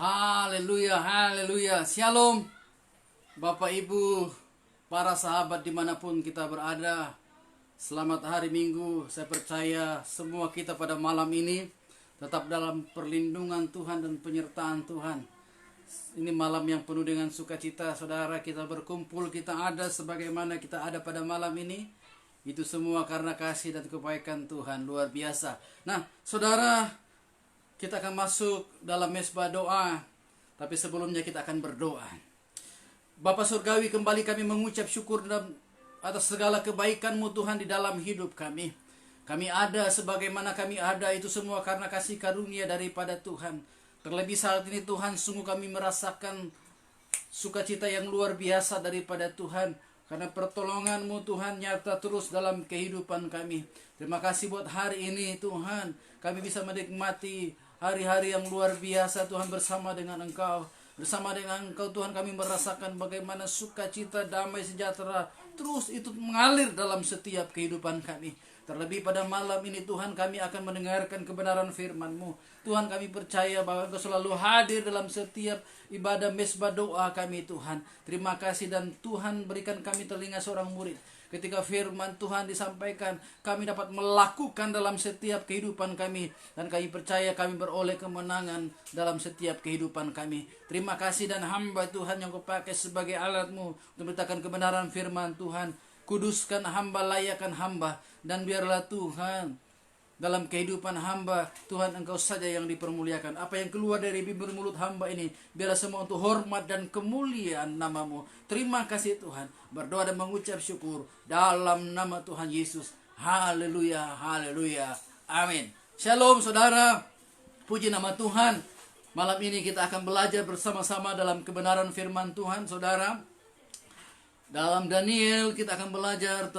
Haleluya, haleluya. Shalom Bapak Ibu, para sahabat dimanapun kita berada. Selamat hari Minggu. Saya percaya semua kita pada malam ini tetap dalam perlindungan Tuhan dan penyertaan Tuhan. Ini malam yang penuh dengan sukacita, saudara. Kita berkumpul, kita ada sebagaimana kita ada pada malam ini. Itu semua karena kasih dan kebaikan Tuhan, luar biasa. Nah, saudara, kita akan masuk dalam mesbah doa. Tapi sebelumnya kita akan berdoa. Bapa Surgawi, kembali kami mengucap syukur atas segala kebaikan-Mu Tuhan di dalam hidup kami. Kami ada sebagaimana kami ada, itu semua karena kasih karunia daripada Tuhan. Terlebih saat ini Tuhan, sungguh kami merasakan sukacita yang luar biasa daripada Tuhan. Karena pertolongan-Mu Tuhan nyata terus dalam kehidupan kami. Terima kasih buat hari ini Tuhan. Kami bisa menikmati hari-hari yang luar biasa Tuhan bersama dengan Engkau. Bersama dengan Engkau Tuhan kami merasakan bagaimana sukacita, damai, sejahtera terus itu mengalir dalam setiap kehidupan kami. Terlebih pada malam ini Tuhan kami akan mendengarkan kebenaran firman-Mu. Tuhan kami percaya bahwa Engkau selalu hadir dalam setiap ibadah mesbah doa kami Tuhan. Terima kasih dan Tuhan berikan kami telinga seorang murid. Ketika firman Tuhan disampaikan, kami dapat melakukan dalam setiap kehidupan kami. Dan kami percaya kami beroleh kemenangan dalam setiap kehidupan kami. Terima kasih dan hamba Tuhan yang Kau pakai sebagai alat-Mu untuk memberitakan kebenaran firman Tuhan. Kuduskan hamba, layakkan hamba. Dan biarlah Tuhan dalam kehidupan hamba, Tuhan Engkau saja yang dipermuliakan. Apa yang keluar dari bibir mulut hamba ini, biarlah semua untuk hormat dan kemuliaan nama-Mu. Terima kasih Tuhan. Berdoa dan mengucap syukur dalam nama Tuhan Yesus. Haleluya, haleluya, amin. Shalom saudara, puji nama Tuhan. Malam ini kita akan belajar bersama-sama dalam kebenaran firman Tuhan, saudara. Dalam Daniel kita akan belajar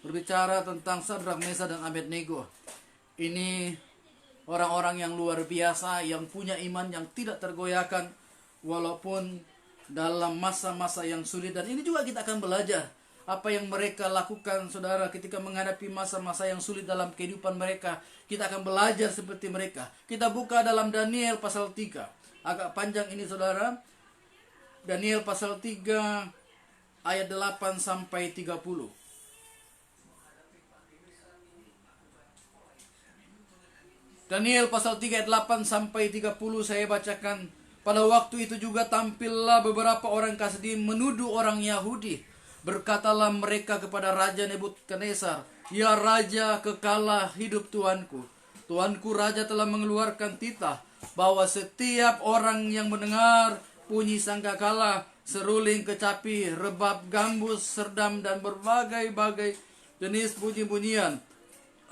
berbicara tentang Sadrak, Mesak, dan Abednego. Ini orang-orang yang luar biasa, yang punya iman yang tidak tergoyahkan walaupun dalam masa-masa yang sulit. Dan ini juga kita akan belajar apa yang mereka lakukan, saudara, ketika menghadapi masa-masa yang sulit dalam kehidupan mereka. Kita akan belajar seperti mereka. Kita buka dalam Daniel pasal 3. Agak panjang ini, saudara. Daniel pasal 3 ayat 8 sampai 30. Daniel pasal 3 ayat 8 sampai 30 saya bacakan. Pada waktu itu juga tampillah beberapa orang Kasdi menuduh orang Yahudi. Berkatalah mereka kepada Raja Nebukadnezar, "Ya Raja, kekalah hidup Tuanku. Tuanku Raja telah mengeluarkan titah bahwa setiap orang yang mendengar bunyi sangkakala, seruling, kecapi, rebab, gambus, serdam, dan berbagai-bagai jenis bunyi-bunyian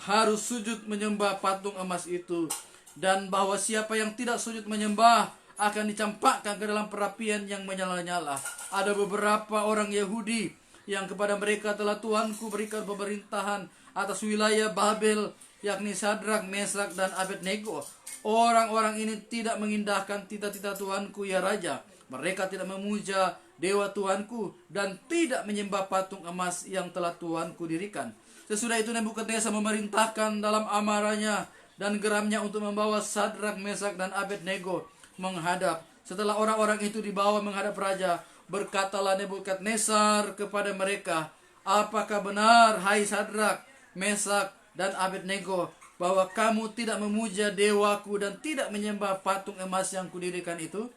harus sujud menyembah patung emas itu, dan bahwa siapa yang tidak sujud menyembah akan dicampakkan ke dalam perapian yang menyala-nyala." Ada beberapa orang Yahudi yang kepada mereka telah Tuanku berikan pemerintahan atas wilayah Babel, yakni Sadrak, Mesak, dan Abednego. Orang-orang ini tidak mengindahkan titah-titah Tuanku ya Raja. Mereka tidak memuja dewa Tuanku dan tidak menyembah patung emas yang telah Tuanku dirikan. Sesudah itu Nebukadnezar memerintahkan dalam amarahnya dan geramnya untuk membawa Sadrak, Mesak, dan Abednego menghadap. Setelah orang-orang itu dibawa menghadap raja, berkatalah Nebukadnezar kepada mereka, "Apakah benar, hai Sadrak, Mesak, dan Abednego, bahwa kamu tidak memuja dewaku dan tidak menyembah patung emas yang kudirikan itu?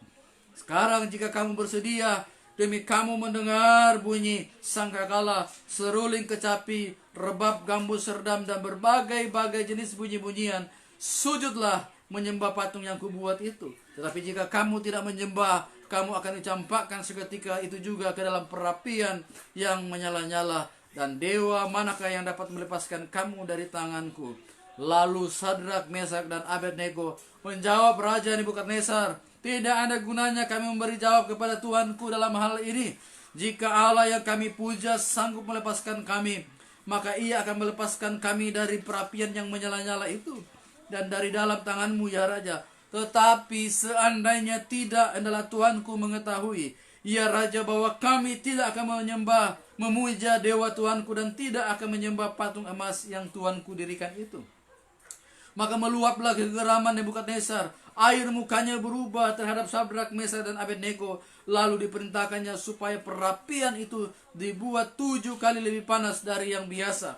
Sekarang jika kamu bersedia, demi kamu mendengar bunyi sangkakala, seruling, kecapi, rebab, gambus, serdam, dan berbagai-bagai jenis bunyi-bunyian, sujudlah menyembah patung yang kubuat itu. Tetapi jika kamu tidak menyembah, kamu akan dicampakkan seketika itu juga ke dalam perapian yang menyala-nyala. Dan dewa manakah yang dapat melepaskan kamu dari tanganku?" Lalu Sadrak, Mesak, dan Abednego menjawab Raja Nebukadnezar, "Tidak ada gunanya kami memberi jawab kepada Tuanku dalam hal ini. Jika Allah yang kami puja sanggup melepaskan kami, maka Ia akan melepaskan kami dari perapian yang menyala-nyala itu dan dari dalam tanganmu ya Raja. Tetapi seandainya tidak, adalah Tuanku mengetahui, ya Raja, bahwa kami tidak akan memuja dewa Tuanku dan tidak akan menyembah patung emas yang Tuanku dirikan itu. Maka meluaplah kegeraman Nebukadnezar. Air mukanya berubah terhadap Sadrak, Mesak, dan Abednego. Lalu diperintahkannya supaya perapian itu dibuat 7 kali lebih panas dari yang biasa.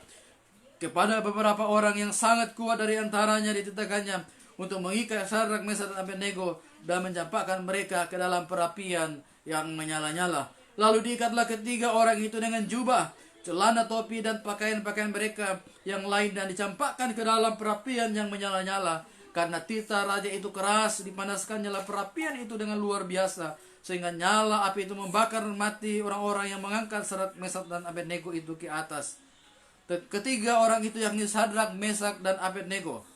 Kepada beberapa orang yang sangat kuat dari antaranya ditetapkannya untuk mengikat Sadrak, Mesak, dan Abednego dan mencampakkan mereka ke dalam perapian yang menyala-nyala. Lalu diikatlah ketiga orang itu dengan jubah, celana, topi, dan pakaian-pakaian mereka yang lain dan dicampakkan ke dalam perapian yang menyala-nyala. Karena titah raja itu keras, dipanaskan nyala perapian itu dengan luar biasa, sehingga nyala api itu membakar mati orang-orang yang mengangkat Sadrak, Mesak, dan Abednego itu ke atas. Ketiga orang itu yakni Sadrak, Mesak, dan Abednego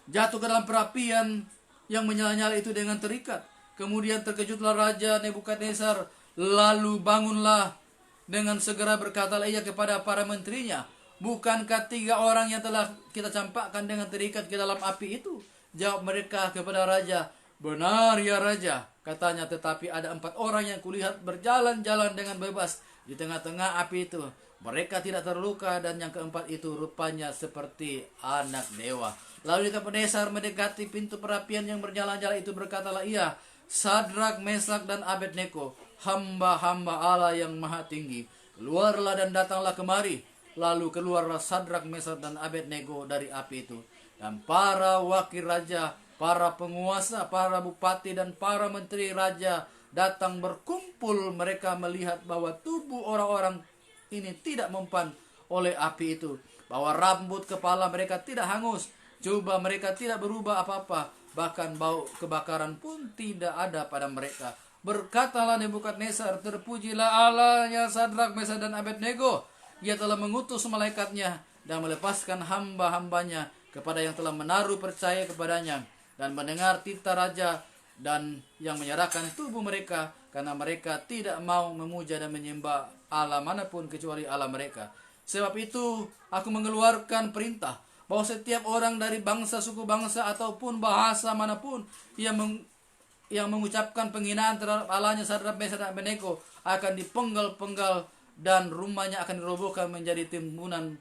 jatuh ke dalam perapian yang menyala-nyala itu dengan terikat. Kemudian terkejutlah Raja Nebukadnezar, lalu bangunlah dengan segera berkatalah ia kepada para menterinya, bukankah 3 orang yang telah kita campakkan dengan terikat ke dalam api itu? Jawab mereka kepada Raja, benar ya Raja, katanya, tetapi ada 4 orang yang kulihat berjalan-jalan dengan bebas di tengah-tengah api itu. Mereka tidak terluka, dan yang keempat itu rupanya seperti anak dewa. Lalu Nebukadnezar mendekati pintu perapian yang bernyala-nyala itu, berkatalah ia, Sadrak, Mesak, dan Abednego, hamba-hamba Allah yang maha tinggi, keluarlah dan datanglah kemari. Lalu keluarlah Sadrak, Mesak, dan Abednego dari api itu. Dan para wakil raja, para penguasa, para bupati, dan para menteri raja datang berkumpul. Mereka melihat bahwa tubuh orang-orang ini tidak mempan oleh api itu, bahwa rambut kepala mereka tidak hangus, jubah mereka tidak berubah apa-apa, bahkan bau kebakaran pun tidak ada pada mereka. Berkatalah Nebukadnezar, terpujilah Allahnya Sadrak, Mesak, dan Abednego. Ia telah mengutus malaikatnya dan melepaskan hamba-hambanya kepada yang telah menaruh percaya kepadanya dan mendengar titah raja, dan yang menyerahkan tubuh mereka karena mereka tidak mau memuja dan menyembah Allah manapun kecuali Allah mereka. Sebab itu aku mengeluarkan perintah bahwa setiap orang dari bangsa, suku bangsa, ataupun bahasa manapun yang mengucapkan penghinaan terhadap Allahnya Sadrak, Mesak, dan Abednego akan dipenggal-penggal dan rumahnya akan dirobohkan menjadi timbunan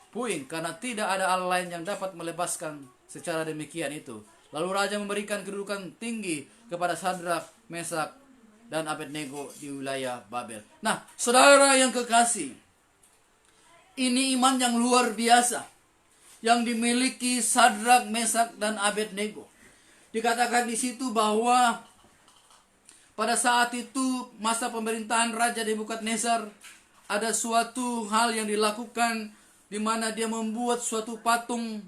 puing, karena tidak ada Allah lain yang dapat melepaskan secara demikian itu. Lalu raja memberikan kedudukan tinggi kepada Sadrak, Mesak, dan Abednego di wilayah Babel. Nah, saudara yang kekasih, ini iman yang luar biasa yang dimiliki Sadrak, Mesak, dan Abednego. Dikatakan di situ bahwa pada saat itu masa pemerintahan Raja Nebukadnezar, ada suatu hal yang dilakukan di mana dia membuat suatu patung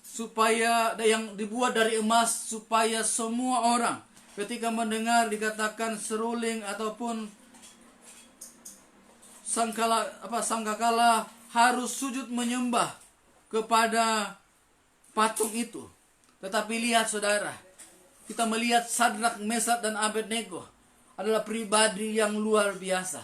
supaya yang dibuat dari emas, supaya semua orang ketika mendengar dikatakan seruling ataupun sangkakala harus sujud menyembah kepada patung itu. Tetapi lihat saudara, kita melihat Sadrak, Mesak, dan Abednego adalah pribadi yang luar biasa.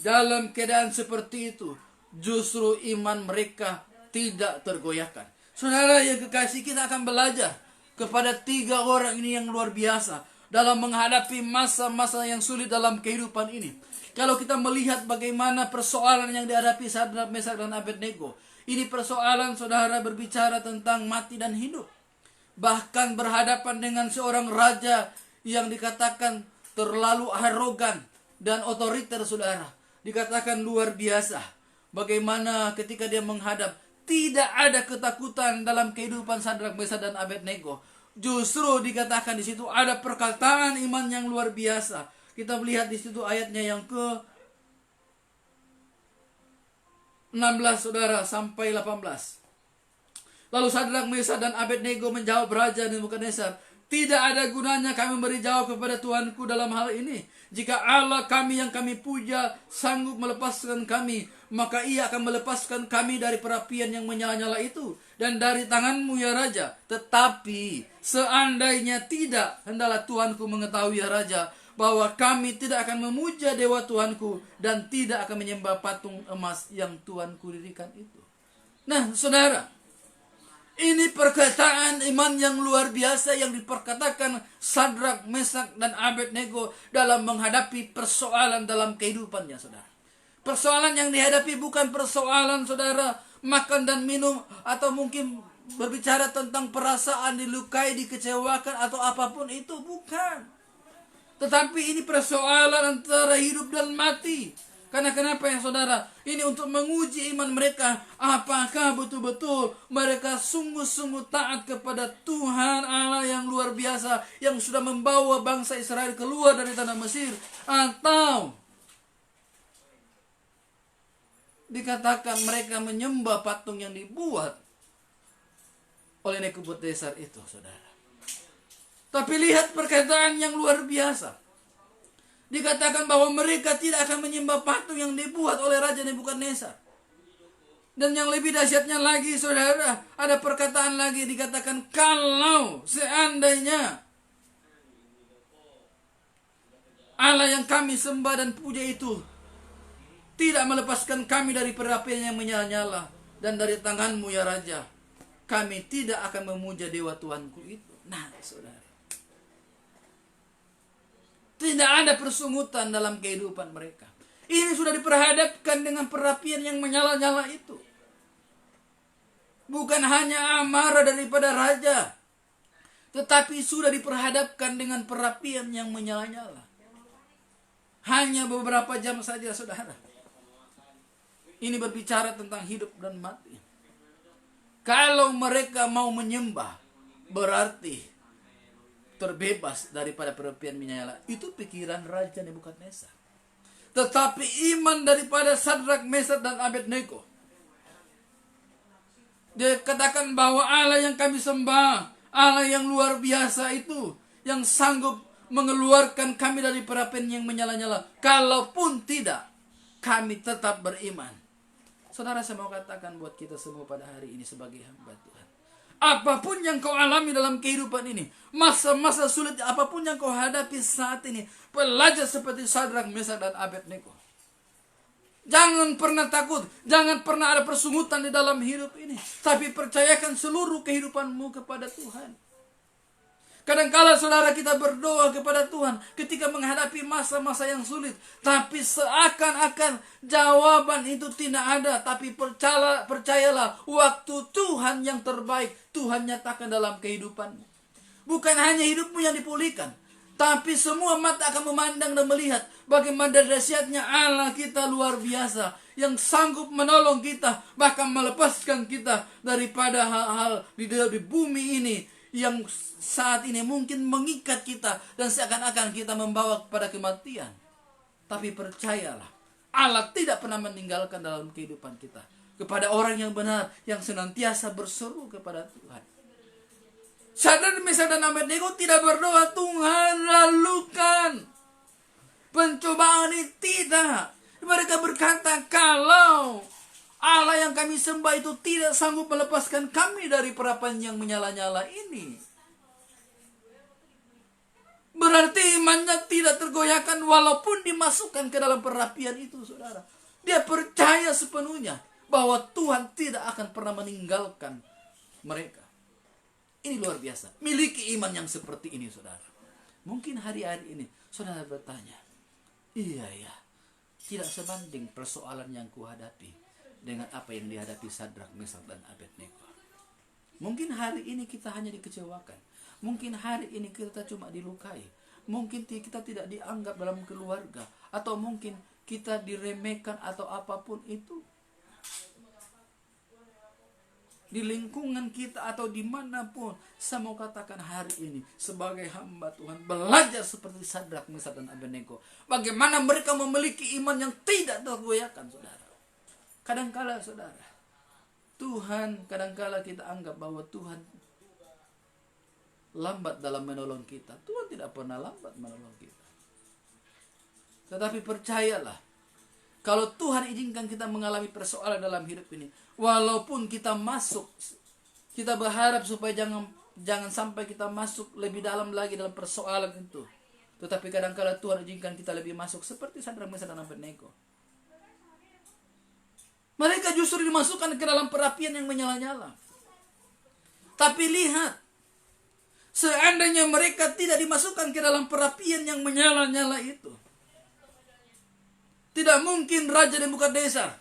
Dalam keadaan seperti itu, justru iman mereka tidak tergoyahkan. Saudara yang kekasih, kita akan belajar kepada 3 orang ini yang luar biasa dalam menghadapi masa-masa yang sulit dalam kehidupan ini. Kalau kita melihat bagaimana persoalan yang dihadapi Sadrak, Mesak, dan Abednego, ini persoalan saudara berbicara tentang mati dan hidup. Bahkan berhadapan dengan seorang raja yang dikatakan terlalu arogan dan otoriter, saudara. Dikatakan luar biasa. Bagaimana ketika dia menghadap, tidak ada ketakutan dalam kehidupan Sadrak, Mesak, dan Abednego. Justru dikatakan di situ ada perkataan iman yang luar biasa. Kita melihat di situ ayatnya yang ke 16 saudara sampai 18. Lalu Sadrak, Mesak, dan Abednego menjawab Raja Nebukadnezar, tidak ada gunanya kami memberi jawab kepada Tuanku dalam hal ini. Jika Allah kami yang kami puja sanggup melepaskan kami, maka ia akan melepaskan kami dari perapian yang menyala-nyala itu dan dari tanganmu ya Raja. Tetapi seandainya tidak, hendaklah Tuanku mengetahui ya Raja, bahwa kami tidak akan memuja dewa Tuanku dan tidak akan menyembah patung emas yang Tuanku dirikan itu. Nah saudara, ini perkataan iman yang luar biasa yang diperkatakan Sadrak, Mesak, dan Abednego dalam menghadapi persoalan dalam kehidupannya, saudara. Persoalan yang dihadapi bukan persoalan, saudara, makan dan minum, atau mungkin berbicara tentang perasaan dilukai, dikecewakan, atau apapun itu, bukan. Tetapi ini persoalan antara hidup dan mati. Karena kenapa ya saudara? Ini untuk menguji iman mereka. Apakah betul-betul mereka sungguh-sungguh taat kepada Tuhan Allah yang luar biasa, yang sudah membawa bangsa Israel keluar dari tanah Mesir. Atau dikatakan mereka menyembah patung yang dibuat oleh Nebukadnezar itu, saudara. Tapi lihat perkataan yang luar biasa. Dikatakan bahwa mereka tidak akan menyembah patung yang dibuat oleh Raja Nebukadnezar. Dan yang lebih dahsyatnya lagi, saudara, ada perkataan lagi dikatakan, kalau seandainya Allah yang kami sembah dan puja itu tidak melepaskan kami dari perapian yang menyala-nyala dan dari tanganmu ya Raja, kami tidak akan memuja dewa Tuhanku itu. Nah, saudara, tidak ada persungutan dalam kehidupan mereka. Ini sudah diperhadapkan dengan perapian yang menyala-nyala itu. Bukan hanya amarah daripada raja, tetapi sudah diperhadapkan dengan perapian yang menyala-nyala. Hanya beberapa jam saja, saudara. Ini berbicara tentang hidup dan mati. Kalau mereka mau menyembah, berarti terbebas daripada perapian menyala. Itu pikiran Raja Nebukadnezar. Tetapi iman daripada Sadrak, Mesak, dan Abednego, dia katakan bahwa Allah yang kami sembah, Allah yang luar biasa itu, yang sanggup mengeluarkan kami dari perapian yang menyala-nyala. Kalaupun tidak, kami tetap beriman. Saudara, saya mau katakan buat kita semua pada hari ini sebagai hamba Tuhan, apapun yang kau alami dalam kehidupan ini, masa-masa sulit apapun yang kau hadapi saat ini, belajar seperti Sadrak, Mesak, dan Abednego. Jangan pernah takut, jangan pernah ada persungutan di dalam hidup ini, tapi percayakan seluruh kehidupanmu kepada Tuhan. Kadang-kala saudara kita berdoa kepada Tuhan ketika menghadapi masa-masa yang sulit, tapi seakan-akan jawaban itu tidak ada. Tapi percayalah, waktu Tuhan yang terbaik Tuhan nyatakan dalam kehidupanmu. Bukan hanya hidupmu yang dipulihkan, tapi semua mata akan memandang dan melihat bagaimana dahsyatnya Allah kita luar biasa, yang sanggup menolong kita, bahkan melepaskan kita daripada hal-hal di bumi ini yang saat ini mungkin mengikat kita dan seakan-akan kita membawa kepada kematian. Tapi percayalah, Allah tidak pernah meninggalkan dalam kehidupan kita. Kepada orang yang benar, yang senantiasa berseru kepada Tuhan. Sadrak, Mesak, dan Abednego tidak berdoa, Tuhan lalukan pencobaan ini, tidak. Mereka berkata, kalau Allah yang kami sembah itu tidak sanggup melepaskan kami dari perapian yang menyala-nyala ini, berarti imannya tidak tergoyahkan walaupun dimasukkan ke dalam perapian itu, saudara. Dia percaya sepenuhnya bahwa Tuhan tidak akan pernah meninggalkan mereka. Ini luar biasa. Miliki iman yang seperti ini, saudara. Mungkin hari-hari ini saudara bertanya, iya ya, tidak sebanding persoalan yang kuhadapi dengan apa yang dihadapi Sadrak, Mesak, dan Abednego. Mungkin hari ini kita hanya dikecewakan. Mungkin hari ini kita cuma dilukai. Mungkin kita tidak dianggap dalam keluarga. Atau mungkin kita diremehkan atau apapun itu. Di lingkungan kita atau dimanapun. Saya mau katakan hari ini sebagai hamba Tuhan, belajar seperti Sadrak, Mesak, dan Abednego. Bagaimana mereka memiliki iman yang tidak tergoyahkan, saudara. Kadangkala saudara, Tuhan, kadangkala kita anggap bahwa Tuhan lambat dalam menolong kita. Tuhan tidak pernah lambat menolong kita. Tetapi percayalah, kalau Tuhan izinkan kita mengalami persoalan dalam hidup ini, walaupun kita masuk, kita berharap supaya jangan sampai kita masuk lebih dalam lagi dalam persoalan itu. Tetapi kadangkala Tuhan izinkan kita lebih masuk seperti Sadrak, Mesak, dan Abednego. Mereka justru dimasukkan ke dalam perapian yang menyala-nyala. Tapi lihat, seandainya mereka tidak dimasukkan ke dalam perapian yang menyala-nyala itu, tidak mungkin Raja Nebukadnezar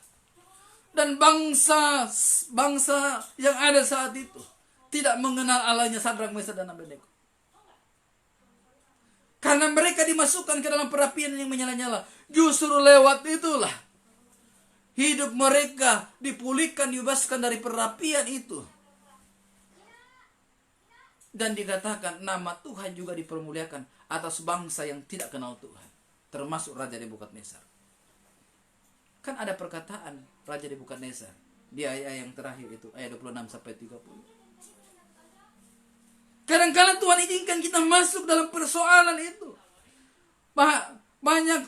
Dan bangsa yang ada saat itu tidak mengenal Allahnya Sadrak, Mesak, dan Abednego. Karena mereka dimasukkan ke dalam perapian yang menyala-nyala. Justru lewat itulah hidup mereka dipulihkan, dibebaskan dari perapian itu. Dan dikatakan nama Tuhan juga dipermuliakan atas bangsa yang tidak kenal Tuhan, termasuk Raja Nebukadnezar. Kan ada perkataan Raja Nebukadnezar di ayat yang terakhir itu, ayat 26 sampai 30. Kadang-kadang Tuhan izinkan kita masuk dalam persoalan itu. Banyak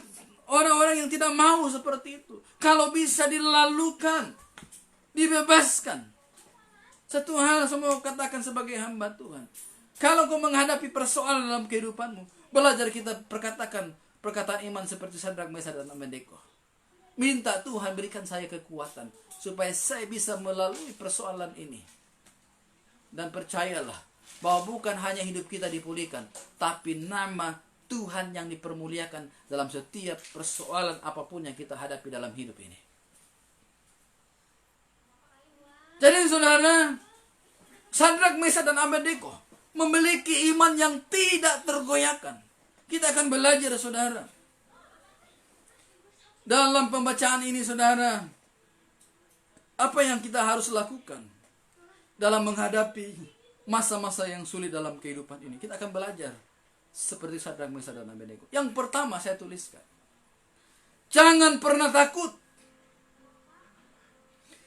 orang-orang yang tidak mau seperti itu. Kalau bisa dilalukan, dibebaskan. Satu hal semua katakan sebagai hamba Tuhan. Kalau kau menghadapi persoalan dalam kehidupanmu, belajar kita perkataan iman seperti Sadrak, Mesak, dan Abednego. Minta Tuhan berikan saya kekuatan supaya saya bisa melalui persoalan ini. Dan percayalah bahwa bukan hanya hidup kita dipulihkan, tapi nama Tuhan yang dipermuliakan dalam setiap persoalan apapun yang kita hadapi dalam hidup ini. Jadi saudara, Sadrak, Mesak, dan Abednego memiliki iman yang tidak tergoyahkan. Kita akan belajar saudara. Dalam pembacaan ini saudara, apa yang kita harus lakukan dalam menghadapi masa-masa yang sulit dalam kehidupan ini. Kita akan belajar seperti Sadrak, Mesak, dan Abednego. Yang pertama saya tuliskan, jangan pernah takut.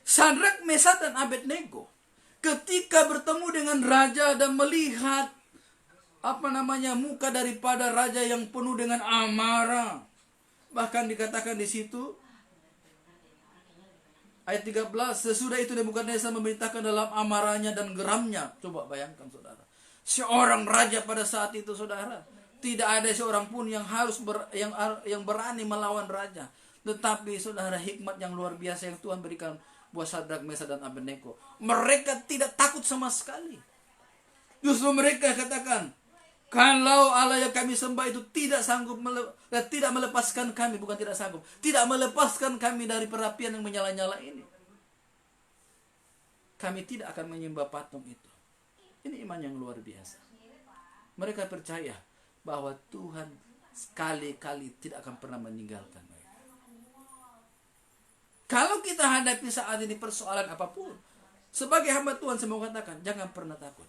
Sadrak, Mesak, dan Abednego ketika bertemu dengan raja dan melihat muka daripada raja yang penuh dengan amarah. Bahkan dikatakan di situ ayat 13, sesudah itu Nebukadnezar memerintahkan dalam amarahnya dan geramnya. Coba bayangkan saudara, seorang raja pada saat itu saudara, tidak ada seorang pun yang yang berani melawan raja. Tetapi saudara, hikmat yang luar biasa yang Tuhan berikan buat Sadrak, Mesak, dan Abednego, mereka tidak takut sama sekali. Justru mereka katakan, kalau Allah yang kami sembah itu tidak melepaskan kami, bukan tidak sanggup, tidak melepaskan kami dari perapian yang menyala-nyala ini, kami tidak akan menyembah patung itu. Ini iman yang luar biasa. Mereka percaya bahwa Tuhan sekali-kali tidak akan pernah meninggalkan mereka. Kalau kita hadapi saat ini persoalan apapun, sebagai hamba Tuhan saya mau katakan, jangan pernah takut.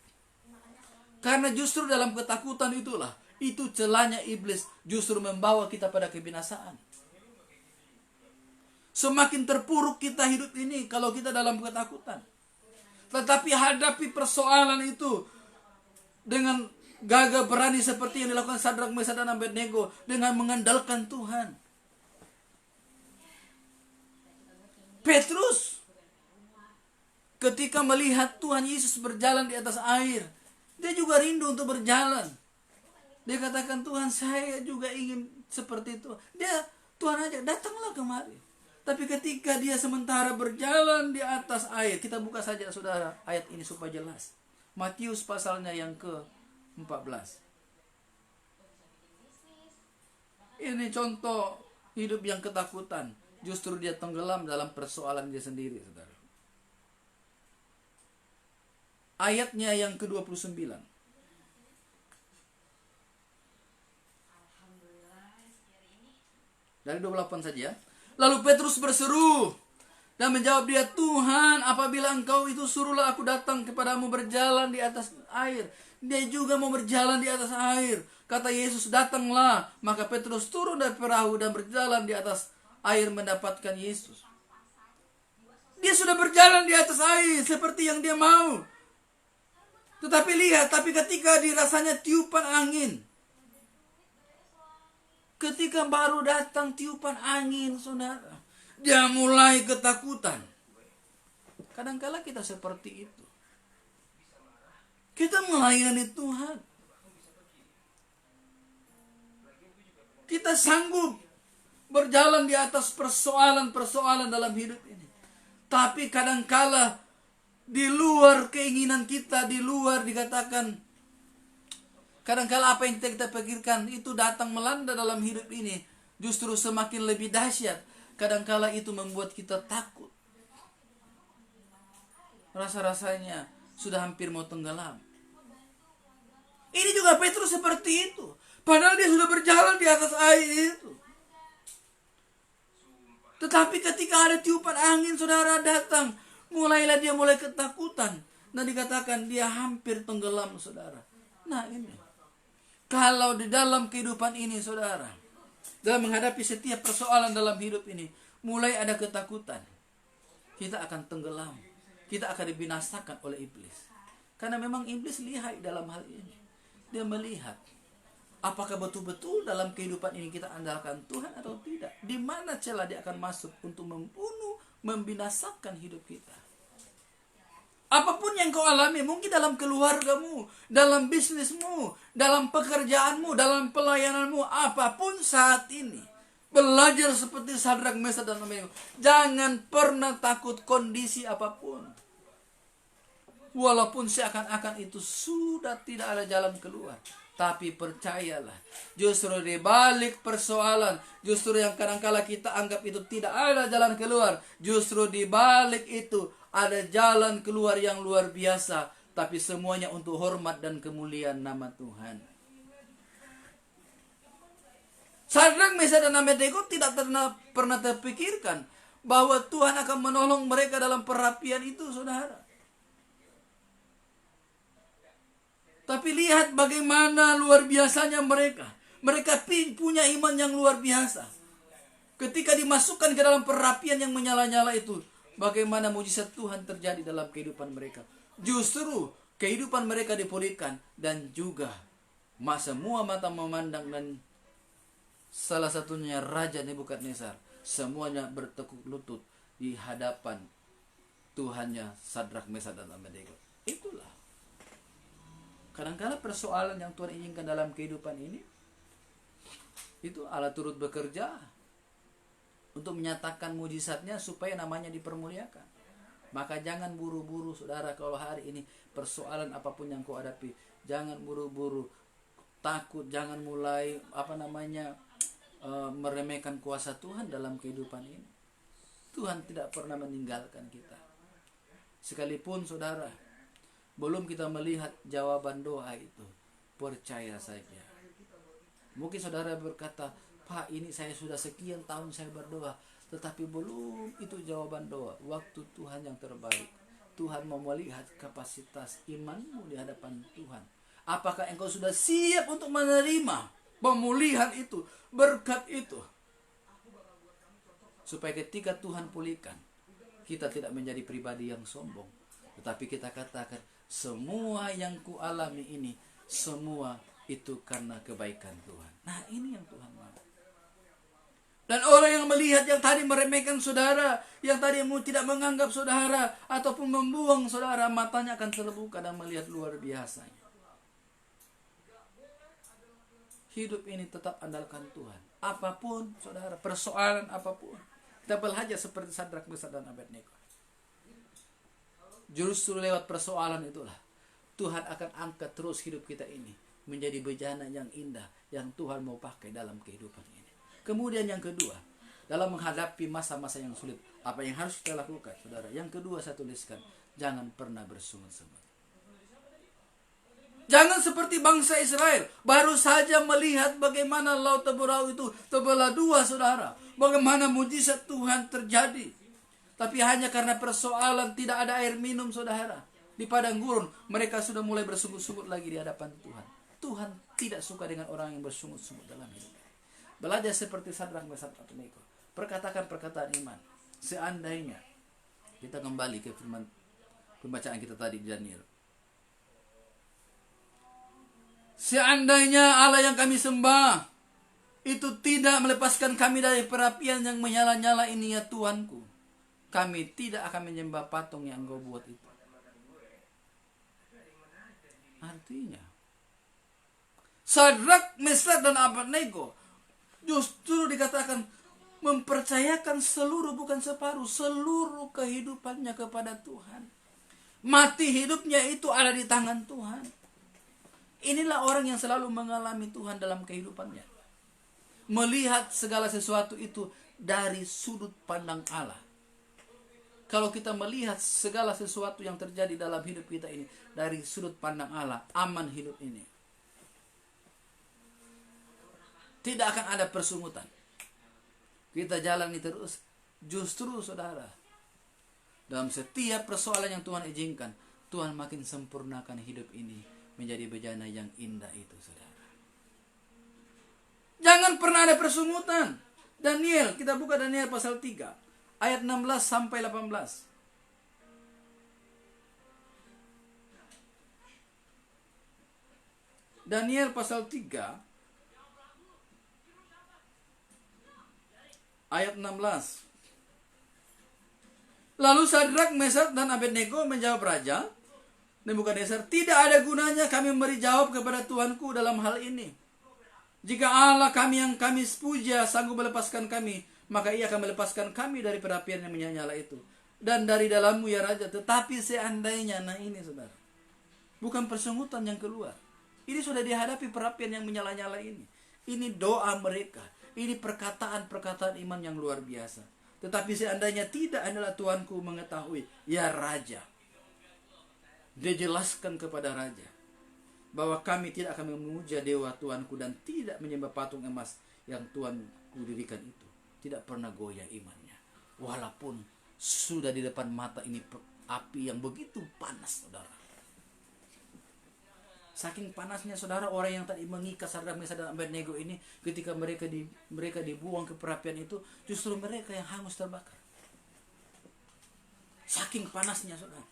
Karena justru dalam ketakutan itulah, itu celahnya iblis justru membawa kita pada kebinasaan. Semakin terpuruk kita hidup ini kalau kita dalam ketakutan. Tetapi hadapi persoalan itu dengan gagah berani seperti yang dilakukan Sadrak, Mesak, dan Abednego, dengan mengandalkan Tuhan. Petrus ketika melihat Tuhan Yesus berjalan di atas air, dia juga rindu untuk berjalan. Dia katakan, Tuhan saya juga ingin seperti itu. Tuhan ajak, datanglah kemari. Tapi ketika dia sementara berjalan di atas air, kita buka saja saudara ayat ini supaya jelas. Matius pasalnya yang ke-14. Ini contoh hidup yang ketakutan. Justru dia tenggelam dalam persoalan dia sendiri saudara. Ayatnya yang ke-29. Dari 28 saja. Lalu Petrus berseru dan menjawab dia, Tuhan, apabila engkau itu suruhlah aku datang kepadamu berjalan di atas air. Dia juga mau berjalan di atas air. Kata Yesus, datanglah. Maka Petrus turun dari perahu dan berjalan di atas air mendapatkan Yesus. Dia sudah berjalan di atas air seperti yang dia mau. Tetapi lihat, ketika dirasanya tiupan angin. Ketika baru datang tiupan angin, saudara, dia mulai ketakutan. Kadang-kala kita seperti itu. Kita melayani Tuhan. Kita sanggup berjalan di atas persoalan-persoalan dalam hidup ini. Tapi kadang-kala di luar keinginan kita, di luar dikatakan, kadang-kala apa yang kita pikirkan itu datang melanda dalam hidup ini, justru semakin lebih dahsyat. Kadang-kala itu membuat kita takut. Rasa-rasanya sudah hampir mau tenggelam. Ini juga Petrus seperti itu. Padahal dia sudah berjalan di atas air itu. Tetapi ketika ada tiupan angin saudara datang, mulailah dia mulai ketakutan. Nah dikatakan dia hampir tenggelam saudara. Nah ini. Kalau di dalam kehidupan ini saudara, dalam menghadapi setiap persoalan dalam hidup ini, mulai ada ketakutan, kita akan tenggelam. Kita akan dibinasakan oleh iblis. Karena memang iblis lihai dalam hal ini. Dia melihat apakah betul-betul dalam kehidupan ini kita andalkan Tuhan atau tidak. Di mana celah dia akan masuk untuk membunuh, membinasakan hidup kita. Apapun yang kau alami, mungkin dalam keluargamu, dalam bisnismu, dalam pekerjaanmu, dalam pelayananmu, apapun saat ini. Belajar seperti Sadrak, Mesak, dan Abednego. Jangan pernah takut kondisi apapun. Walaupun seakan-akan itu sudah tidak ada jalan keluar. Tapi percayalah, justru di balik persoalan, justru yang kadang-kala kita anggap itu tidak ada jalan keluar, justru di balik itu ada jalan keluar yang luar biasa. Tapi semuanya untuk hormat dan kemuliaan nama Tuhan. Sadrak, Mesak, dan Abednego tidak pernah terpikirkan bahwa Tuhan akan menolong mereka dalam perapian itu, saudara. Tapi lihat bagaimana luar biasanya mereka. Mereka punya iman yang luar biasa. Ketika dimasukkan ke dalam perapian yang menyala-nyala itu, bagaimana mujizat Tuhan terjadi dalam kehidupan mereka. Justru kehidupan mereka dipulihkan. Dan juga semua mata memandang, dan salah satunya Raja Nebukadnezar, semuanya bertekuk lutut di hadapan Tuhannya Sadrak, Mesak, dan Abednego. Itulah kadang-kala persoalan yang Tuhan inginkan dalam kehidupan ini, itu Allah turut bekerja untuk menyatakan mujizatnya supaya namanya dipermuliakan. Maka jangan buru-buru saudara, kalau hari ini persoalan apapun yang kau hadapi, jangan buru-buru takut, jangan mulai meremehkan kuasa Tuhan dalam kehidupan ini. Tuhan tidak pernah meninggalkan kita. Sekalipun saudara belum kita melihat jawaban doa itu, percaya saja. Mungkin saudara berkata, Pak, ini saya sudah sekian tahun saya berdoa, tetapi belum itu jawaban doa. Waktu Tuhan yang terbaik. Tuhan mau melihat kapasitas imanmu di hadapan Tuhan. Apakah engkau sudah siap untuk menerima pemulihan itu, berkat itu? Supaya ketika Tuhan pulihkan, kita tidak menjadi pribadi yang sombong, tetapi kita katakan, semua yang kualami ini, semua itu karena kebaikan Tuhan. Nah ini yang Tuhan mau. Dan orang yang melihat, yang tadi meremehkan saudara, yang tadi tidak menganggap saudara, ataupun membuang saudara, matanya akan terbuka dan melihat luar biasanya. Hidup ini tetap andalkan Tuhan. Apapun saudara, persoalan apapun, kita belajar seperti Sadrak, Mesak, dan Abednego. Justru lewat persoalan itulah Tuhan akan angkat terus hidup kita ini menjadi bejana yang indah yang Tuhan mau pakai dalam kehidupan ini. Kemudian yang kedua, dalam menghadapi masa-masa yang sulit, apa yang harus kita lakukan, saudara? Yang kedua saya tuliskan, jangan pernah bersungut-sungut. Jangan seperti bangsa Israel, baru saja melihat bagaimana laut Teberau itu terbelah dua, saudara. Bagaimana mujizat Tuhan terjadi. Tapi hanya karena persoalan tidak ada air minum, saudara, di padang gurun, mereka sudah mulai bersungut-sungut lagi di hadapan Tuhan. Tuhan tidak suka dengan orang yang bersungut-sungut dalam hidup. Belajar seperti Sadrak, Mesak, dan Abednego. Perkatakan perkataan iman. Seandainya kita kembali ke firman pembacaan kita tadi di Daniel. Seandainya Allah yang kami sembah itu tidak melepaskan kami dari perapian yang menyala-nyala ini, ya Tuhanku, kami tidak akan menyembah patung yang Engkau buat itu. Artinya, Sadrak, Mesak, dan Abednego justru dikatakan mempercayakan seluruh, bukan separuh, seluruh kehidupannya kepada Tuhan. Mati hidupnya itu ada di tangan Tuhan. Inilah orang yang selalu mengalami Tuhan dalam kehidupannya. Melihat segala sesuatu itu dari sudut pandang Allah. kalau kita melihat segala sesuatu yang terjadi dalam hidup kita ini dari sudut pandang Allah, aman hidup ini. Tidak akan ada persungutan. Kita jalani terus. Justru saudara, dalam setiap persoalan yang Tuhan izinkan, Tuhan makin sempurnakan hidup ini menjadi bejana yang indah itu, saudara. Jangan pernah ada persungutan. Daniel, kita buka Daniel pasal 3 ayat 16 sampai 18. Daniel pasal 3 ayat 16. Lalu Sadrak, Mesak, dan Abednego menjawab Raja Nebukadnezar, tidak ada gunanya kami memberi jawab kepada Tuanku dalam hal ini. Jika Allah kami yang kami puja sanggup melepaskan kami, maka ia akan melepaskan kami dari perapian yang menyala itu. Dan dari dalammu ya Raja. Tetapi seandainya, nah ini saudara, bukan persungutan yang keluar. Ini sudah dihadapi perapian yang menyala-nyala ini. Ini doa mereka. Ini perkataan-perkataan iman yang luar biasa. Tetapi seandainya tidak adalah Tuanku mengetahui, ya Raja. Dia jelaskan kepada Raja bahwa kami tidak akan memuja dewa Tuanku dan tidak menyembah patung emas yang Tuanku dirikan itu. Tidak pernah goyah imannya. Walaupun sudah di depan mata ini api yang begitu panas, saudara. Saking panasnya, saudara, orang yang tadi mengikat Sadrak, Mesak, dan Abednego ini, ketika mereka dibuang ke perapian itu, justru mereka yang hangus terbakar. Saking panasnya, saudara.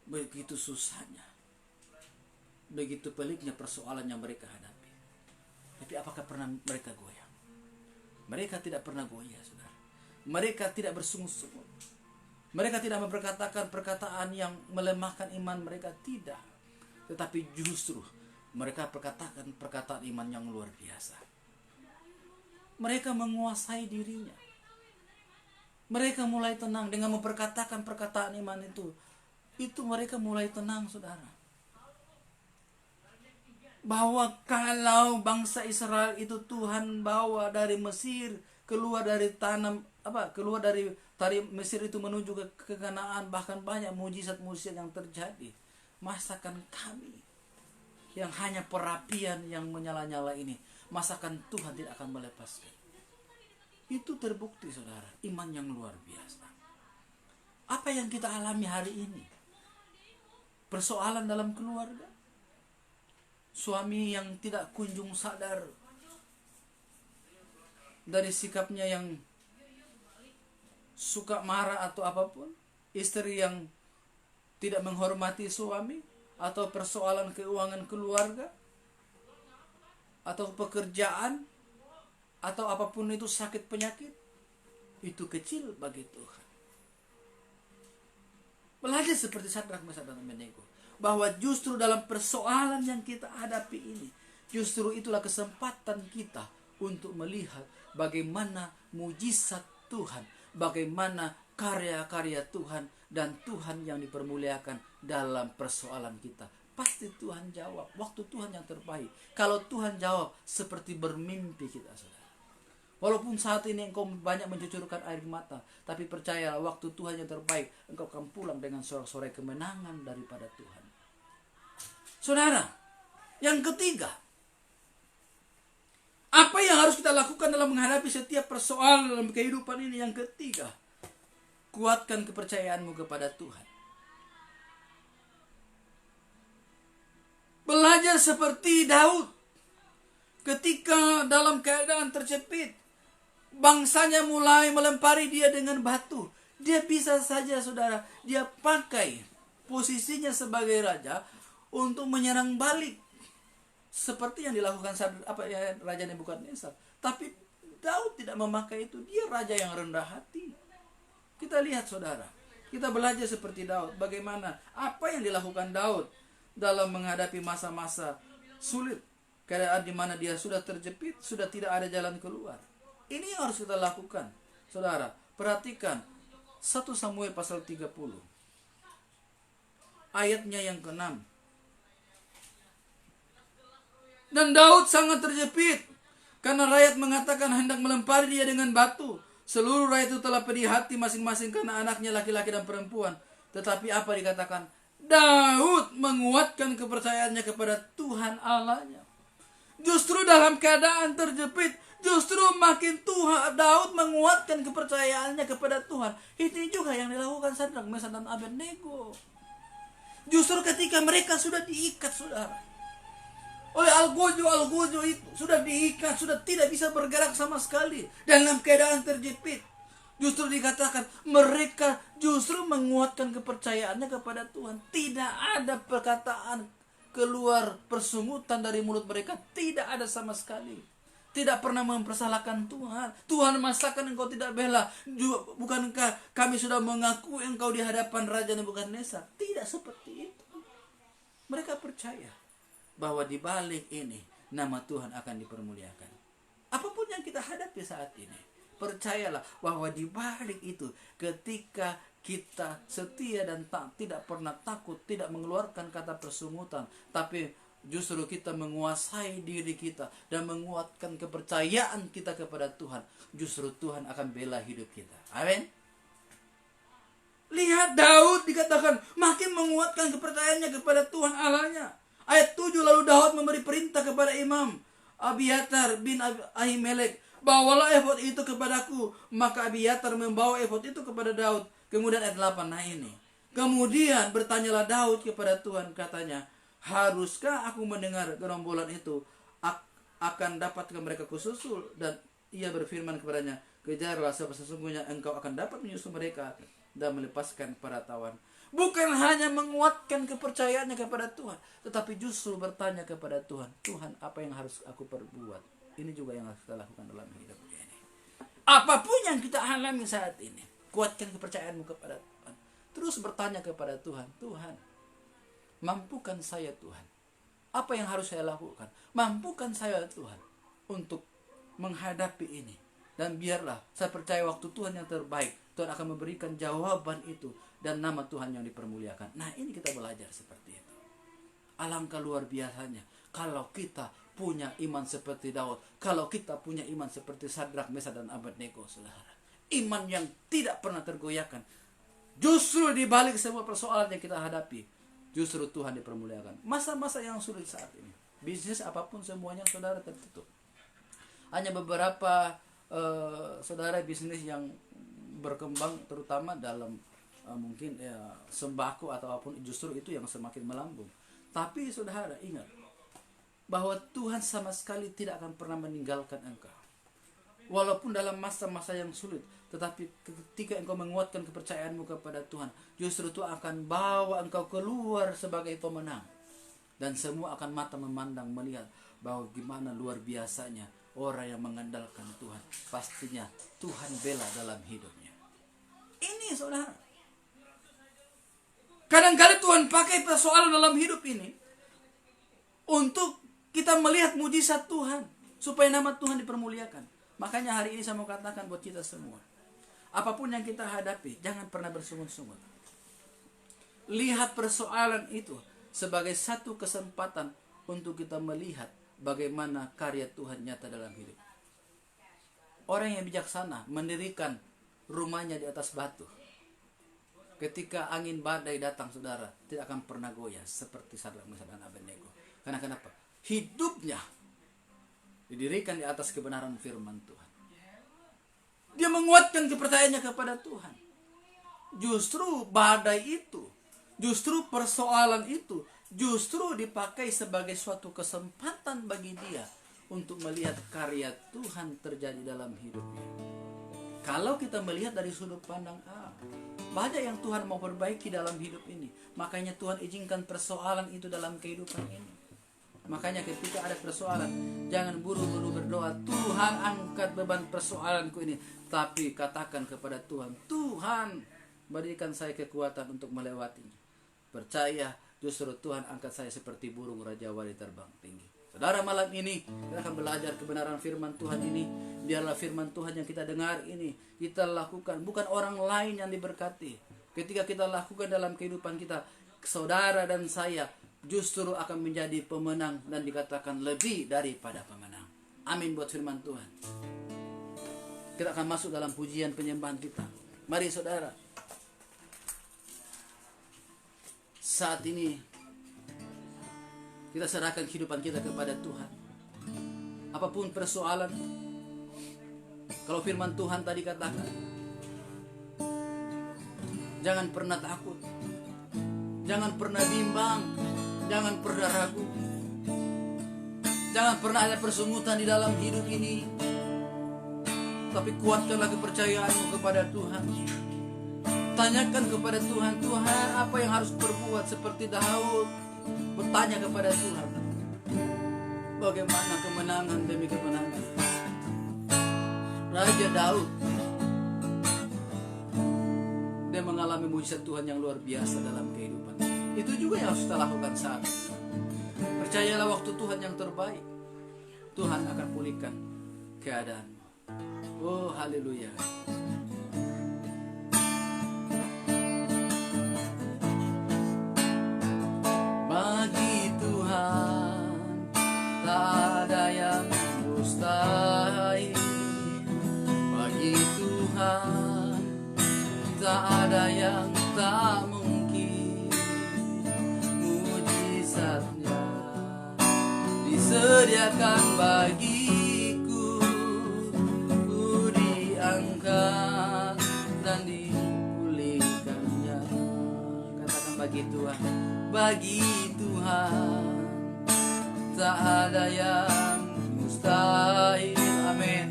Begitu susahnya, begitu peliknya persoalan yang mereka hadapi. Tapi apakah pernah mereka goyah? Mereka tidak pernah goyah, saudara. Mereka tidak bersungut-sungut. Mereka tidak memperkatakan perkataan yang melemahkan iman mereka, tidak. Tetapi justru mereka perkatakan perkataan iman yang luar biasa. Mereka menguasai dirinya. Mereka mulai tenang dengan memperkatakan perkataan iman itu. Itu mereka mulai tenang, saudara. Bahwa kalau bangsa Israel itu Tuhan bawa dari Mesir, keluar dari keluar dari Mesir itu menuju ke Kanaan, bahkan banyak mujizat-mujizat yang terjadi. Masakan kami yang hanya perapian yang menyala-nyala ini, masakan Tuhan tidak akan melepaskan. Itu terbukti, saudara, iman yang luar biasa. Apa yang kita alami hari ini? Persoalan dalam keluarga, suami yang tidak kunjung sadar dari sikapnya yang suka marah atau apapun, istri yang tidak menghormati suami, atau persoalan keuangan keluarga, atau pekerjaan, atau apapun itu, sakit penyakit, itu kecil bagi Tuhan. Belajar seperti Sadrak, Mesak, dan Abednego, bahwa justru dalam persoalan yang kita hadapi ini, justru itulah kesempatan kita untuk melihat bagaimana mujizat Tuhan, bagaimana karya-karya Tuhan, dan Tuhan yang dipermuliakan dalam persoalan kita. Pasti Tuhan jawab waktu Tuhan yang terbaik. Kalau Tuhan jawab, seperti bermimpi kita, saudara. Walaupun saat ini engkau banyak mencucurkan air mata, tapi percayalah, waktu Tuhan yang terbaik, engkau akan pulang dengan sorak-sorai kemenangan daripada Tuhan. Saudara, yang ketiga, apa yang harus kita lakukan dalam menghadapi setiap persoalan dalam kehidupan ini? Yang ketiga, kuatkan kepercayaanmu kepada Tuhan. Belajar seperti Daud, ketika dalam keadaan terjepit, bangsanya mulai melempari dia dengan batu. Dia bisa saja, saudara, dia pakai posisinya sebagai raja untuk menyerang balik, seperti yang dilakukan Raja Nebukadnezar. Tapi Daud tidak memakai itu. Dia raja yang rendah hati. Kita lihat, saudara, kita belajar seperti Daud. Bagaimana apa yang dilakukan Daud dalam menghadapi masa-masa sulit, keadaan di mana dia sudah terjepit, sudah tidak ada jalan keluar. Ini yang harus kita lakukan, saudara. Perhatikan 1 Samuel pasal 30 ayatnya yang ke-6. Dan Daud sangat terjepit karena rakyat mengatakan hendak melempari dia dengan batu. Seluruh rakyat itu telah pedih hati masing-masing karena anaknya laki-laki dan perempuan. Tetapi apa dikatakan? Daud menguatkan kepercayaannya kepada Tuhan Allahnya. Justru dalam keadaan terjepit, justru makin Daud menguatkan kepercayaannya kepada Tuhan. Itu juga yang dilakukan Sadrak, Mesak, dan Abednego. Justru ketika mereka sudah diikat, saudara, oleh algojo itu sudah diikat, sudah tidak bisa bergerak sama sekali dalam keadaan terjepit, justru dikatakan mereka justru menguatkan kepercayaannya kepada Tuhan. Tidak ada perkataan keluar persungutan dari mulut mereka, tidak ada sama sekali. Tidak pernah mempersalahkan Tuhan. Tuhan, masakan engkau tidak bela? Bukankah kami sudah mengaku engkau di hadapan Raja Nebukadnezar? Tidak seperti itu. Mereka percaya bahwa di balik ini nama Tuhan akan dipermuliakan. Apapun yang kita hadapi saat ini, percayalah bahwa di balik itu, ketika kita setia dan tidak pernah takut, tidak mengeluarkan kata persungutan, tapi justru kita menguasai diri kita dan menguatkan kepercayaan kita kepada Tuhan, justru Tuhan akan bela hidup kita. Amin. Lihat Daud dikatakan makin menguatkan kepercayaannya kepada Tuhan Allahnya. Ayat 7, lalu Daud memberi perintah kepada imam Abiatar bin Ahimelek, bawalah efod itu kepadaku. Maka Abiatar membawa efod itu kepada Daud. Kemudian ayat 8, nah ini. Kemudian bertanyalah Daud kepada Tuhan, katanya, haruskah aku mendengar gerombolan itu? Akan dapatkah mereka kususul? Dan ia berfirman kepadanya, kejarlah, sebab sesungguhnya engkau akan dapat menyusul mereka dan melepaskan para tawan. Bukan hanya menguatkan kepercayaannya kepada Tuhan, tetapi justru bertanya kepada Tuhan, Tuhan, apa yang harus aku perbuat? Ini juga yang harus kita lakukan dalam hidup ini. Apapun yang kita alami saat ini, kuatkan kepercayaanmu kepada Tuhan. Terus bertanya kepada Tuhan, Tuhan, mampukan saya Tuhan? Apa yang harus saya lakukan? Mampukan saya Tuhan untuk menghadapi ini. Dan biarlah saya percaya waktu Tuhan yang terbaik, Tuhan akan memberikan jawaban itu dan nama Tuhan yang dipermuliakan. Nah, ini kita belajar seperti itu. Alangkah luar biasanya kalau kita punya iman seperti Daud, kalau kita punya iman seperti Sadrak, Mesak, dan Abednego, saudara. Iman yang tidak pernah tergoyahkan. Justru di balik semua persoalan yang kita hadapi, justru Tuhan dipermuliakan. Masa-masa yang sulit saat ini, bisnis apapun semuanya saudara tertutup. Hanya beberapa saudara bisnis yang berkembang, terutama dalam mungkin sembako atau apapun, justru itu yang semakin melambung. Tapi saudara ingat bahwa Tuhan sama sekali tidak akan pernah meninggalkan engkau. Walaupun dalam masa-masa yang sulit, tetapi ketika engkau menguatkan kepercayaanmu kepada Tuhan, justru Tuhan akan bawa engkau keluar sebagai pemenang. Dan semua akan mata memandang, melihat bahwa gimana luar biasanya orang yang mengandalkan Tuhan. Pastinya Tuhan bela dalam hidupnya. Ini saudara, kadang-kadang Tuhan pakai persoalan dalam hidup ini untuk kita melihat mujizat Tuhan, supaya nama Tuhan dipermuliakan. Makanya hari ini saya mau katakan buat kita semua, apapun yang kita hadapi, jangan pernah bersungut-sungut. Lihat persoalan itu sebagai satu kesempatan untuk kita melihat bagaimana karya Tuhan nyata dalam hidup. Orang yang bijaksana mendirikan rumahnya di atas batu. Ketika angin badai datang, saudara, tidak akan pernah goyah seperti Sadrak, Mesak, dan Abednego. Karena kenapa? Hidupnya didirikan di atas kebenaran firman Tuhan. Dia menguatkan kepercayaannya kepada Tuhan. Justru badai itu, justru persoalan itu, justru dipakai sebagai suatu kesempatan bagi dia untuk melihat karya Tuhan terjadi dalam hidupnya. Kalau kita melihat dari sudut pandang banyak yang Tuhan mau perbaiki dalam hidup ini. Makanya Tuhan izinkan persoalan itu dalam kehidupan ini. Makanya ketika ada persoalan, jangan buru-buru berdoa, Tuhan angkat beban persoalanku ini. Tapi katakan kepada Tuhan, Tuhan berikan saya kekuatan untuk melewatinya. Percaya, justru Tuhan angkat saya seperti burung Raja Wali terbang tinggi. Saudara, malam ini kita akan belajar kebenaran firman Tuhan ini. Biarlah firman Tuhan yang kita dengar ini kita lakukan, bukan orang lain yang diberkati. Ketika kita lakukan dalam kehidupan kita, saudara dan saya justru akan menjadi pemenang dan dikatakan lebih daripada pemenang. Amin buat firman Tuhan. Kita akan masuk dalam pujian penyembahan kita. Mari saudara, saat ini kita serahkan kehidupan kita kepada Tuhan. Apapun persoalan, kalau firman Tuhan tadi katakan, jangan pernah takut, jangan pernah bimbang, jangan pernah ragu, jangan pernah ada persungutan di dalam hidup ini. Tapi kuatkanlah kepercayaanmu kepada Tuhan. Tanyakan kepada Tuhan, Tuhan apa yang harus berbuat, seperti Daud bertanya kepada Tuhan, bagaimana kemenangan demi kemenangan. Raja Daud, dia mengalami mujizat Tuhan yang luar biasa dalam kehidupan. Itu juga yang harus kita lakukan saat ini. Percayalah waktu Tuhan yang terbaik, Tuhan akan pulihkan keadaanmu. Oh haleluya. Bagi Tuhan tak ada yang mustahil. Bagi Tuhan tak ada yang tak mungkin. Mujizatnya disediakan bagiku, ku diangkat dan dipulihkannya. Katakan bagi Tuhan, bagi Tuhan tak ada yang mustahil. Amin.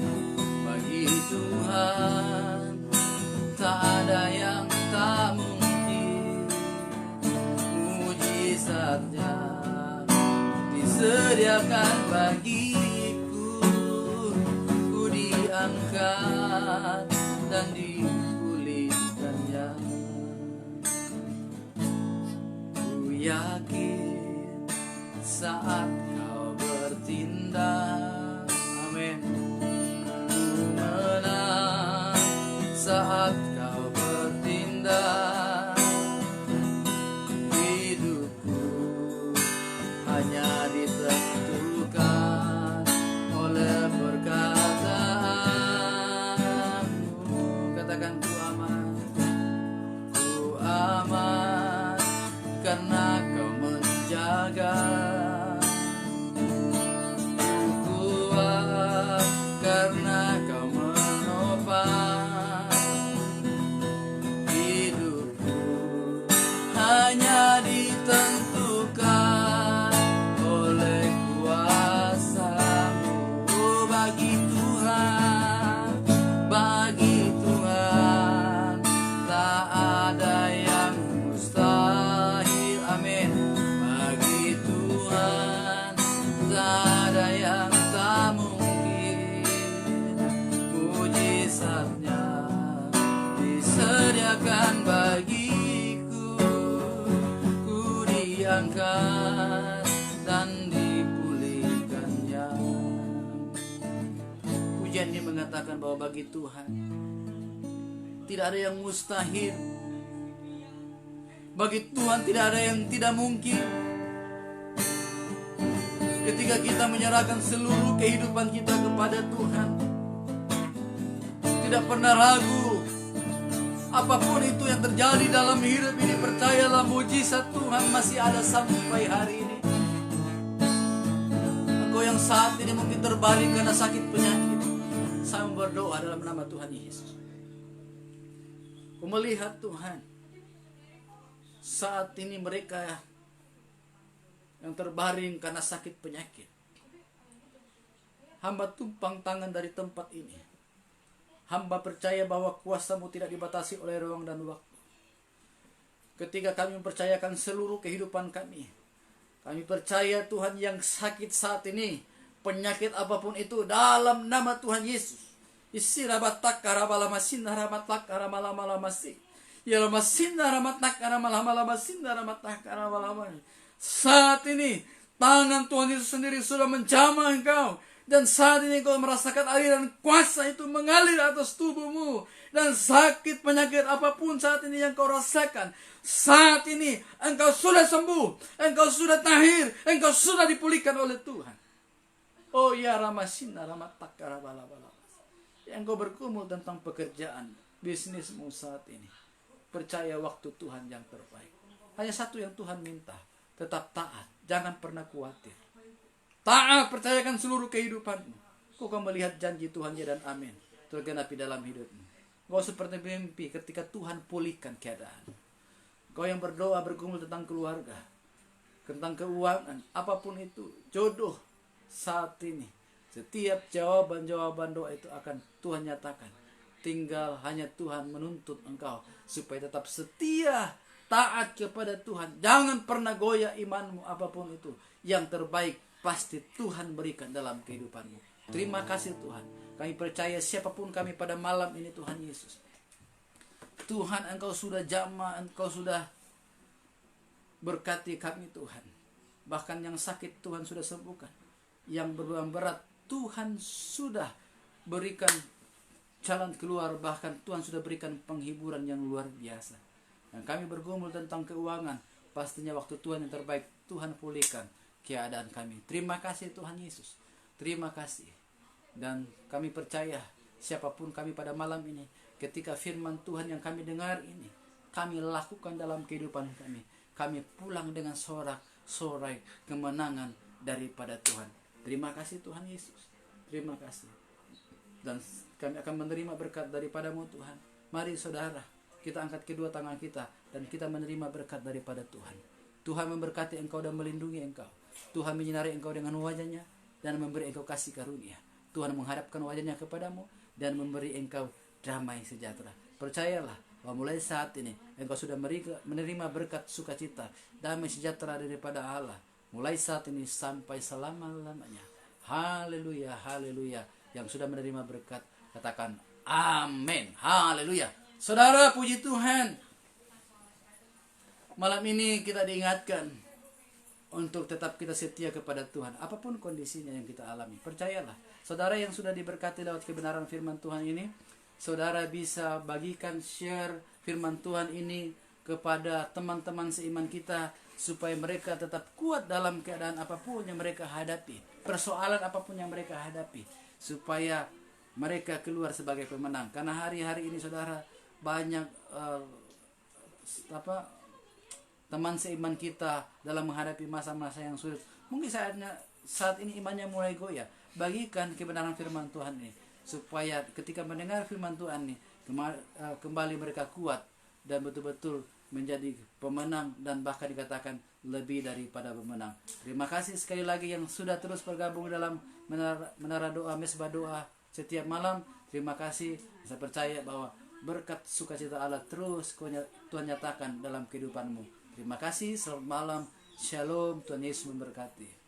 Bagi Tuhan tak ada yang tak mungkin. Mujizatnya disediakan bagiku, ku diangkat dan dipulihkannya. Ku yakin saat kau bertindak, amin, ku menang saat kau bertindak. Hidupku hanya ditentukan oleh perkataanmu. Katakan ku aman karena kau menjaga. Ku kuat karena kau menopang. Hidupku hanya ditentukan oleh kuasa-Mu. Oh, bagi Tuhan tak ada yang mustahil. Amin. Bagi Tuhan tak ada yang tak mungkin. Mujizatnya disediakan bagiku, ku diangkat dan dipulihkannya. Pujian ini mengatakan bahwa bagi Tuhan tidak ada yang mustahil. Bagi Tuhan tidak ada yang tidak mungkin. Ketika kita menyerahkan seluruh kehidupan kita kepada Tuhan, tidak pernah ragu. Apapun itu yang terjadi dalam hidup ini, percayalah mujizat Tuhan masih ada sampai hari ini. Engkau yang saat ini mungkin terbaring karena sakit penyakit, saya berdoa dalam nama Tuhan Yesus. Aku melihat Tuhan, saat ini mereka yang terbaring karena sakit penyakit, hamba tumpang tangan dari tempat ini. Hamba percaya bahwa kuasa-Mu tidak dibatasi oleh ruang dan waktu. Ketika kami mempercayakan seluruh kehidupan kami percaya Tuhan yang sakit saat ini, penyakit apapun itu, dalam nama Tuhan Yesus, isi rabatak karabalamasin ramatak karamalamalamasi ya ramasin ramatak karamalamalamasi ramatak karamalamasin. Saat ini tangan Tuhan Yesus sendiri sudah menjamah engkau, dan saat ini engkau merasakan aliran kuasa itu mengalir atas tubuhmu. Dan sakit penyakit apapun saat ini yang kau rasakan, saat ini engkau sudah sembuh, engkau sudah tahir, engkau sudah dipulihkan oleh Tuhan. Oh ya ramasin ramatak karabalamalamasi. Engkau bergumul tentang pekerjaan, bisnismu saat ini. Percaya waktu Tuhan yang terbaik. Hanya satu yang Tuhan minta, tetap taat, jangan pernah khawatir. Taat, percayakan seluruh kehidupanmu. Kau akan melihat janji Tuhan ya dan amin tergenapi dalam hidupmu. Kau seperti mimpi ketika Tuhan pulihkan keadaan. Kau yang berdoa bergumul tentang keluarga, tentang keuangan, apapun itu, jodoh saat ini. Setiap jawaban-jawaban doa itu akan Tuhan nyatakan. Tinggal hanya Tuhan menuntut engkau supaya tetap setia, taat kepada Tuhan. Jangan pernah goyah imanmu apapun itu. Yang terbaik pasti Tuhan berikan dalam kehidupanmu. Terima kasih Tuhan. Kami percaya siapapun kami pada malam ini Tuhan Yesus. Tuhan engkau sudah jamah, engkau sudah berkati kami Tuhan. Bahkan yang sakit Tuhan sudah sembuhkan. Yang beban berat Tuhan sudah berikan jalan keluar, bahkan Tuhan sudah berikan penghiburan yang luar biasa. Dan kami bergumul tentang keuangan, pastinya waktu Tuhan yang terbaik, Tuhan pulihkan keadaan kami. Terima kasih Tuhan Yesus. Terima kasih. Dan kami percaya siapapun kami pada malam ini, ketika firman Tuhan yang kami dengar ini, kami lakukan dalam kehidupan kami. Kami pulang dengan sorak-sorai kemenangan daripada Tuhan. Terima kasih Tuhan Yesus. Terima kasih. Dan kami akan menerima berkat daripadamu Tuhan. Mari saudara, kita angkat kedua tangan kita dan kita menerima berkat daripada Tuhan. Tuhan memberkati engkau dan melindungi engkau. Tuhan menyinari engkau dengan wajahnya dan memberi engkau kasih karunia. Tuhan menghadapkan wajahnya kepadamu dan memberi engkau damai sejahtera. Percayalah bahwa mulai saat ini engkau sudah menerima berkat sukacita, damai sejahtera daripada Allah. Mulai saat ini sampai selama-lamanya. Haleluya, haleluya. Yang sudah menerima berkat, katakan amin. Haleluya. Saudara, puji Tuhan. Malam ini kita diingatkan untuk tetap kita setia kepada Tuhan. Apapun kondisinya yang kita alami. Percayalah. Saudara yang sudah diberkati lewat kebenaran firman Tuhan ini, saudara bisa bagikan, share firman Tuhan ini kepada teman-teman seiman kita, supaya mereka tetap kuat dalam keadaan apapun yang mereka hadapi, persoalan apapun yang mereka hadapi, supaya mereka keluar sebagai pemenang. Karena hari-hari ini saudara, banyak teman seiman kita dalam menghadapi masa-masa yang sulit. Mungkin saat ini imannya mulai goyah. Bagikan kebenaran firman Tuhan ini, supaya ketika mendengar firman Tuhan ini, kembali mereka kuat dan betul-betul menjadi pemenang, dan bahkan dikatakan lebih daripada pemenang. Terima kasih sekali lagi yang sudah terus bergabung dalam menara doa, mesbah doa setiap malam. Terima kasih. Saya percaya bahwa berkat sukacita Allah terus Tuhan nyatakan dalam kehidupanmu. Terima kasih. Selamat malam. Shalom. Tuhan Yesus memberkati.